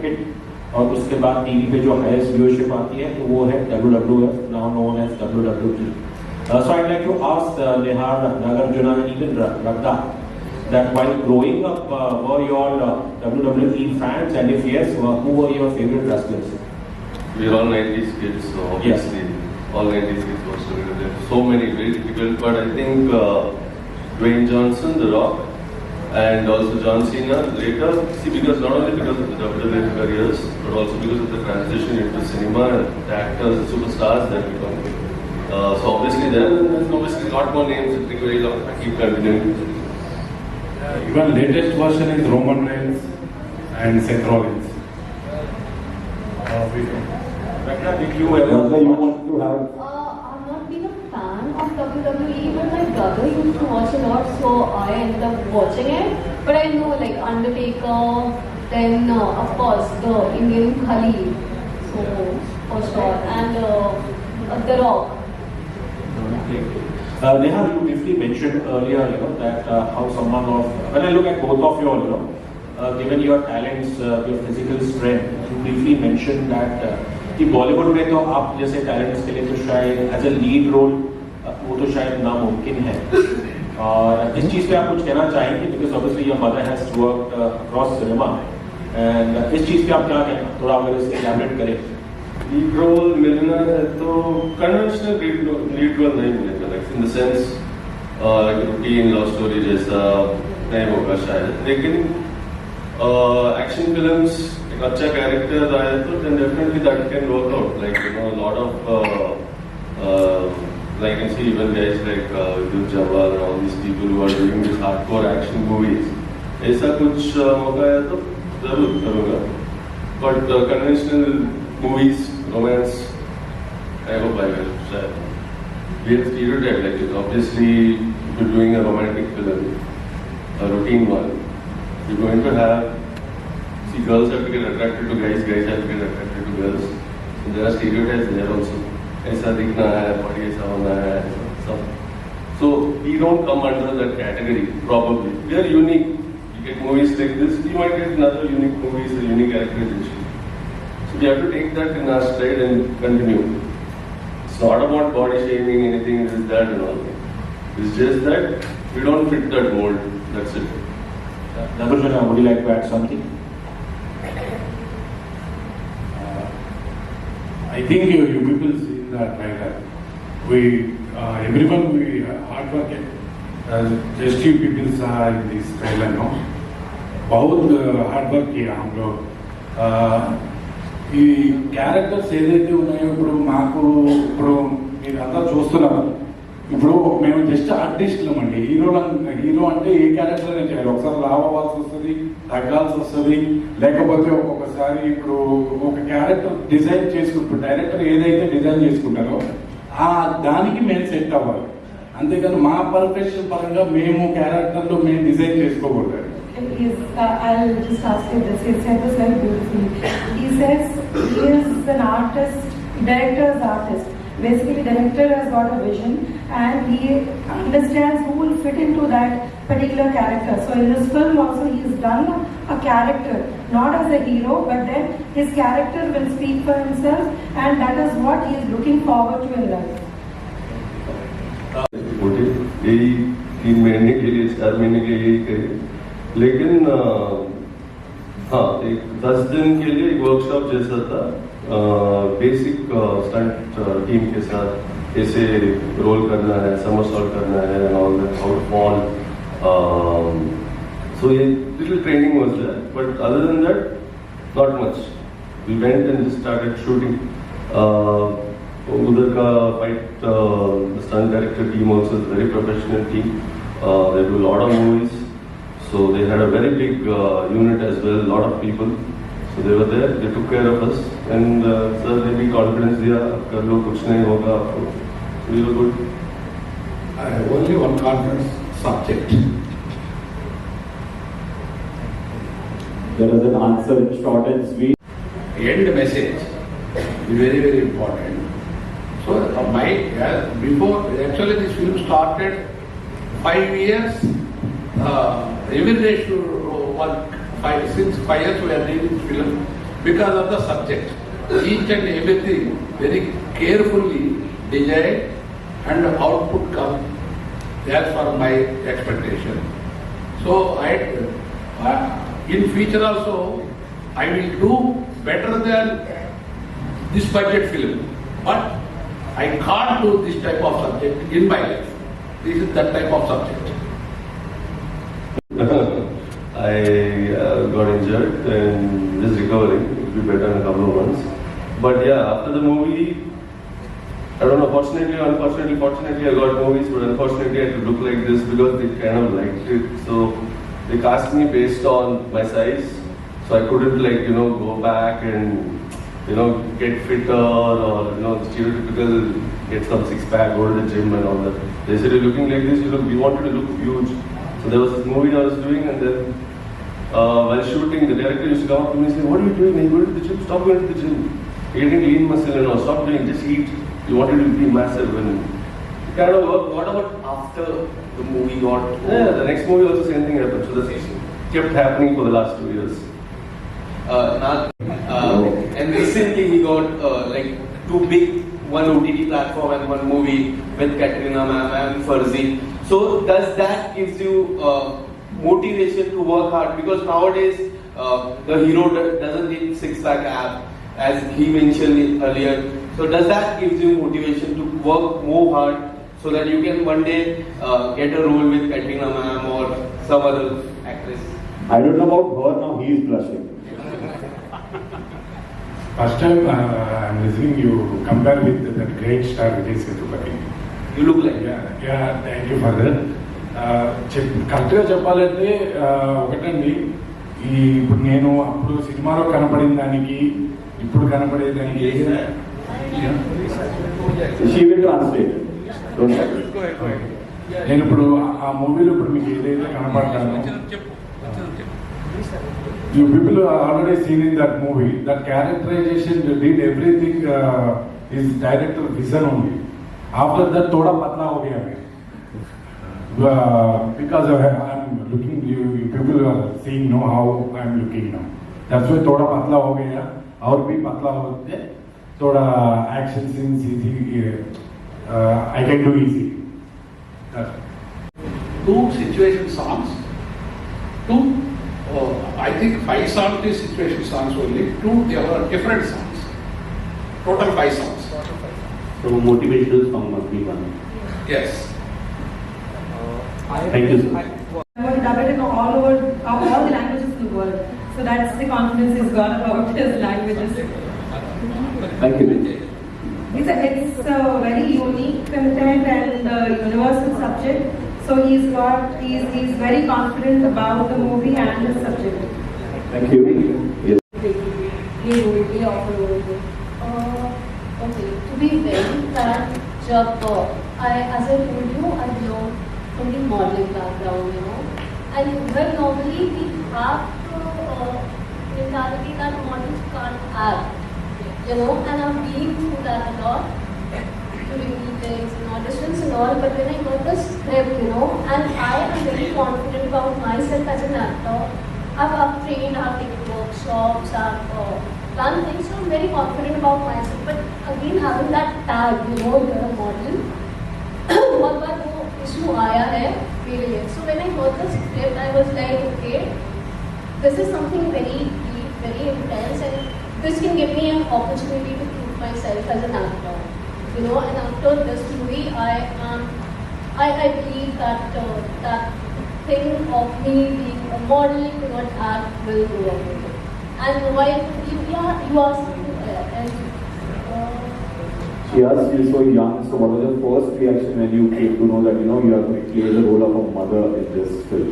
Cricket, और उसके बाद टीवी पे जो हाईएस्ट व्यूअरशिप आती है तो वो है WWF, now known as WWE. So I'd like to ask Nihaar, Nagarjuna and even Ragda that while growing up, were you all WWE fans, and if yes, who were your favorite wrestlers? We are all 90s kids, so obviously all 90s kids watched WWE. So many, very difficult, but I think Dwayne Johnson, The Rock, and also John Cena later. See, because not only because of the WWE careers, but also because of the transition into cinema and the actors, the superstars that become. So obviously there's obviously a lot more names that take very long to keep continuing. Even latest version is Roman Reigns and Seth Rollins. Did you ever want to have? I've not been a fan of WWE, but my brother used to watch a lot, so I ended up watching it. But I know like Undertaker, then of course the Indian Khali, so for sure, and The Rock. Nihaar, you briefly mentioned earlier, that how someone of, when I look at both of you all, given your talents, your physical strength, you briefly mentioned that कि बॉलीवुड में तो आप जैसे talents के लिए तो शायद as a lead role वो तो शायद नामुमकिन है, और इस चीज़ पे आप कुछ कहना चाहेंगे, because obviously your mother has worked across cinema, and इस चीज़ पे आप क्या कहना, थोड़ा अगर इसे एलैबोरेट करें. लीड रोल मिलना है तो कन्वेंशनल लीड रोल नहीं मिलेगा, like in the sense routine love story जैसा नहीं होगा शायद, लेकिन एक्शन फिल्म्स एक अच्छा कैरेक्टर आए तो then definitely that can work out, like a lot of like you see even guys like Chadlavada and all these people who are doing these hardcore action movies, ऐसा कुछ मौका है तो जरूर करूँगा, but conventional movies, romance, I hope I will. We have stereotype, like obviously if you're doing a romantic film, a routine one, you're going to have, see, girls have to get attracted to guys, guys have to get attracted to girls. So there are stereotypes there also. ऐसा दिखना है, body ऐसा होना है, सब. So we don't come under that category, probably. We are unique. You get movies like this, you might get another unique movies, a unique characterization. So we have to take that in our stride and continue. It's not about body shaming, anything, this, that and all. It's just that we don't fit that mold. That's it. Nagarjuna, would you like to add something? I think you people see that like that. We everyone we hard working. Just few people are in this trailer, no. बहुत hard work किया हम लोग. ఈ characters ఏదైతే ఉన్నాయో ఇప్పుడు మాకు ఇప్పుడు మీరు అంతా చూస్తున్నారు, ఇప్పుడు మేము జస్ట్ ఆర్టిస్టులం అండి. హీరో అంటే ఏ క్యారెక్టర్ అయినా చేయాలి, ఒకసారి లావ్ అవ్వాల్సి వస్తుంది, తగ్గాల్సి వస్తుంది, లేకపోతే ఒక్కొక్కసారి ఇప్పుడు ఒక క్యారెక్టర్ డిజైన్ చేసుకుంటారు, డైరెక్టర్ ఏదైతే డిజైన్ చేసుకుంటారో దానికి మేము సెట్ అవ్వాలి, అంతేగాని మా పర్ఫెక్షన్ పరంగా మేము క్యారెక్టర్లో మేము డిజైన్ చేసుకోకూడదు. I'll just ask you this. He said this very beautifully. He says he is an artist, director's artist. Basically, director has got a vision and he understands who will fit into that particular character. So in this film also he has done a character, not as a hero, but then his character will speak for himself, and that is what he is looking forward to in life. 3 महीने के लिए 4 महीने के लिए करिए, लेकिन हाँ एक 10 दिन के लिए एक वर्कशॉप जैसा था, बेसिक स्टंट टीम के साथ कैसे रोल करना है, समरसॉल्ट करना है, all that, how to fall. So a little training was there, but other than that, not much. We went and just started shooting. उधर का fight, the stunt director team also is a very professional team. They do a lot of movies. So they had a very big unit as well, a lot of people. So they were there, they took care of us, and sir they be confidence दिया, कर लो कुछ नहीं होगा आपको. So we were good. I have only one confidence subject. There is an answer in short and sweet. End message is very, very important. So before actually this film started 5 years. Every day should work. Since 5 years we are doing this film. because of the subject. Each and everything very carefully designed and output come as per my expectation. So in future also I will do better than this budget film, but I can't do this type of subject in my life. This is that type of subject. I got injured and just recovering. It will be better in a couple of months. But yeah, after the movie, I don't know, fortunately or unfortunately, I got movies, but unfortunately I had to look like this because they kind of liked it. So they cast me based on my size. So I couldn't go back and get fitter or stereotypical get some six pack, go to the gym and all that. They said you're looking like this, we wanted to look huge. So there was this movie I was doing, and then while shooting, the director used to come up to me and say, "What are you doing? Are you going to the gym? Stop going to the gym. You're getting lean muscle and all. Stop doing. Just eat. You wanted to be massive." And it kind of worked. What about after the movie got? Yeah, the next movie also same thing happened. So this kept happening for the last 2 years. And recently he got like two big, one OTT platform and one movie with Katrina ma'am and Farzi. So does that gives you motivation to work hard? Because nowadays the hero doesn't need six-pack ab, as he mentioned earlier. So does that gives you motivation to work more hard so that you can one day get a role with Katrina ma'am or some other actress? I don't know about her now, he is blushing. First time I'm listening you compare with that great star Vijay Sethupathi. You look like Yeah, thank you for that. కరెక్ట్గా చెప్పాలంటే ఒకటండి ఇప్పుడు నేను అప్పుడు సినిమాలో కనపడిన దానికి ఇప్పుడు కనపడేదానికి నేను ఇప్పుడు ఆ మూవీలో ఇప్పుడు మీకు ఏదైతే కనపడతానో you people are already seen in that movie. That characterization did everything is director vision only. After that, thoda patla ho gaya hai. Because I'm looking, you people are seeing know how I'm looking now. That's why thoda patla ho gaya. Aur bhi patla hote, thoda action scenes easy. I can do easy. Two situation songs. I think 5 songs is situation songs only. 2 they are different songs. Total 5 songs. So motivational song must be one. Yes. Thank you, sir. I'm going to dub it in all the languages in the world. So that's the confidence he's got about his languages. Thank you. It's a very unique content and universal subject. So he's very confident about the movie and the subject. Thank you. Yes. Okay, to be very frank, as I told you, I belong from the modeling background, and well, normally we have mentality that models can't act, and I've been through that a lot. During meetings and auditions and all, but when I got the script, and I am very confident about myself as an actor. I've trained, I've taken workshops, I've done things, so I'm very confident about myself. But again, having that tag, you're a model, बहुत बार वो issue आया है मेरे लिए. So when I got the script, I was like, okay, this is something very deep, very intense, and this can give me an opportunity to prove myself as an actor. And after this movie, I believe that that thing of me being a model to not act will go away. And why you asked me and She asked you so young, so what was your first reaction when you came to know that you are going to play the role of a mother in this film?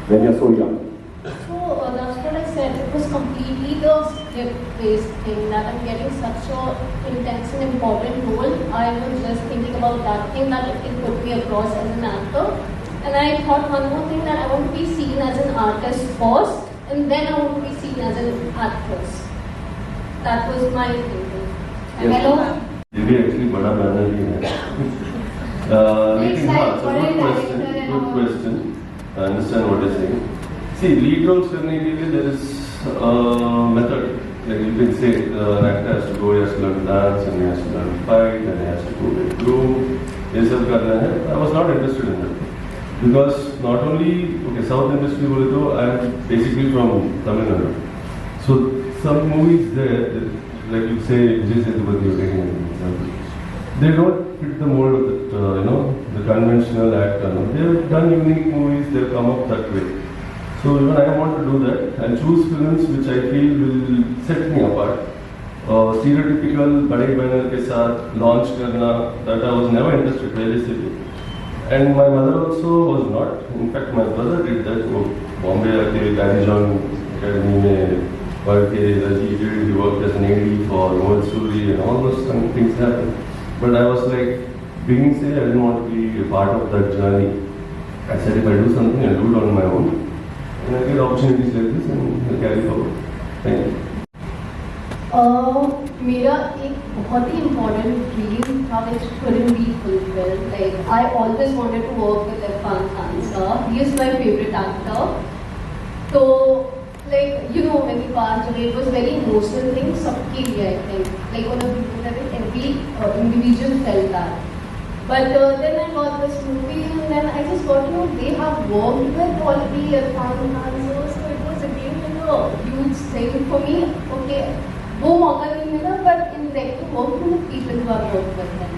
When you're so young. So that's what I said. It was completely the script-based thing that I'm getting such an intense and important role. I was just thinking about that thing that it can put me across as an actor. And I thought one more thing, that I want to be seen as an artist first, and then I want to be seen as an actress. That was my thinking. And Yes. hello. ये भी actually बड़ा banner ही है. Nihaar, so good question. I understand what you're saying. See, lead roles करने के लिए there is method. like you can say, an actor has to go, he has to learn dance, and he has to learn fight, and he has to go with group. Yes, I was not interested in that. Because not only, okay, South industry, I am basically from Tamil Nadu. So some movies there, like you say, Vijay Sethupathi, you're taking an example, they don't fit the mold of the conventional actor. They've done unique movies, they've come up that way. So even I want to do that and choose films which I feel will set me apart. Stereotypical bade banner ke saath launch karna, that I was never interested realistically. And my mother also was not. In fact, my brother did that. Bombay aake Gandhi John Academy mein work, he worked as an AD for Noel Suri and all those kind of things happened. But I was like, beginning say I didn't want to be a part of that journey. I said if I do something, I'll do it on my own. And I get opportunities like this and I'll carry forward. Thank you. मेरा एक बहुत ही important dream था which couldn't be fulfilled. Like I always wanted to work with Irfan Khan sir. He is my favorite actor. So like when he passed away, it was a very emotional thing. सबके लिए I think. Like on a people level, every individual felt that. But then I got this movie and then I just got to know they have worked with already Irfan Khan sir. So it was again like a huge thing for me. Okay. वो मौका नहीं मिला, but in like to work with people who have worked with them.